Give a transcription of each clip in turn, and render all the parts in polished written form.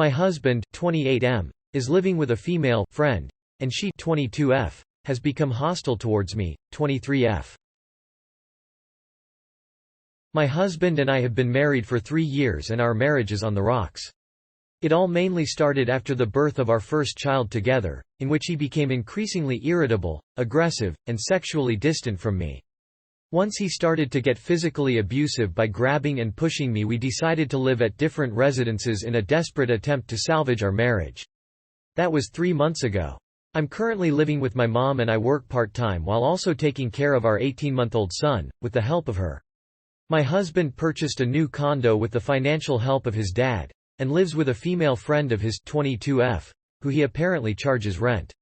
My husband, 28M, is living with a female friend, and she, 22F, has become hostile towards me, 23F. My husband and I have been married for 3 years and our marriage is on the rocks. It all mainly started after the birth of our first child together, in which he became increasingly irritable, aggressive, and sexually distant from me. Once he started to get physically abusive by grabbing and pushing me, we decided to live at different residences in a desperate attempt to salvage our marriage. That was 3 months ago. I'm currently living with my mom and I work part-time while also taking care of our 18-month-old son, with the help of her. My husband purchased a new condo with the financial help of his dad, and lives with a female friend of his, 22F, who he apparently charges rent.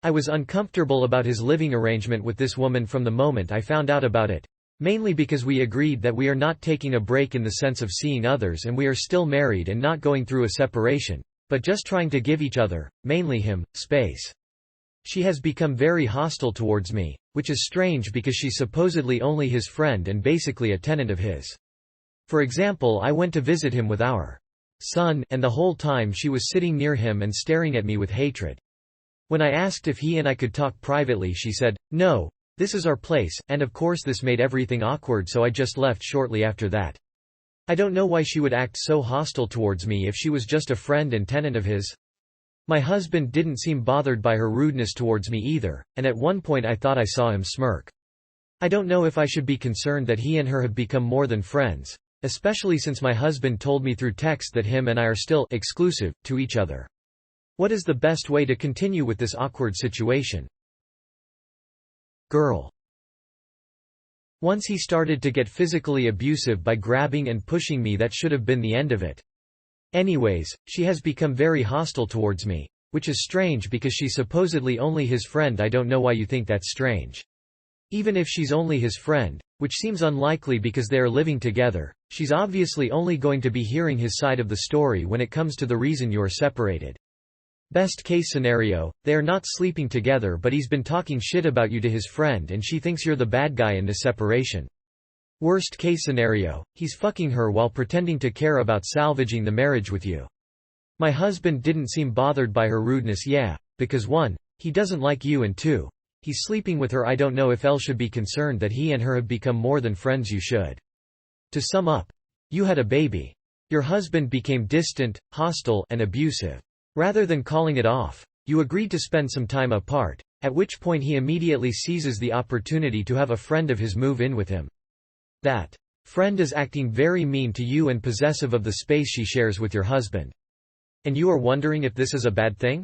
I was uncomfortable about his living arrangement with this woman from the moment I found out about it, mainly because we agreed that we are not taking a break in the sense of seeing others and we are still married and not going through a separation, but just trying to give each other, mainly him, space. She has become very hostile towards me, which is strange because she's supposedly only his friend and basically a tenant of his. For example, I went to visit him with our son, and the whole time she was sitting near him and staring at me with hatred. When I asked if he and I could talk privately, she said, "No, this is our place," and of course this made everything awkward, so I just left shortly after that. I don't know why she would act so hostile towards me if she was just a friend and tenant of his. My husband didn't seem bothered by her rudeness towards me either, and at one point I thought I saw him smirk. I don't know if I should be concerned that he and her have become more than friends, especially since my husband told me through text that him and I are still exclusive to each other. What is the best way to continue with this awkward situation? Girl. Once he started to get physically abusive by grabbing and pushing me, that should have been the end of it. Anyways, she has become very hostile towards me, which is strange because she's supposedly only his friend. I don't know why you think that's strange. Even if she's only his friend, which seems unlikely because they are living together, she's obviously only going to be hearing his side of the story when it comes to the reason you are separated. Best case scenario, they are not sleeping together but he's been talking shit about you to his friend and she thinks you're the bad guy in this separation. Worst case scenario, he's fucking her while pretending to care about salvaging the marriage with you. My husband didn't seem bothered by her rudeness, because 1, he doesn't like you, and 2, he's sleeping with her. I don't know if Elle should be concerned that he and her have become more than friends. You should. To sum up, you had a baby. Your husband became distant, hostile, and abusive. Rather than calling it off, you agreed to spend some time apart, at which point he immediately seizes the opportunity to have a friend of his move in with him. That friend is acting very mean to you and possessive of the space she shares with your husband. And you are wondering if this is a bad thing?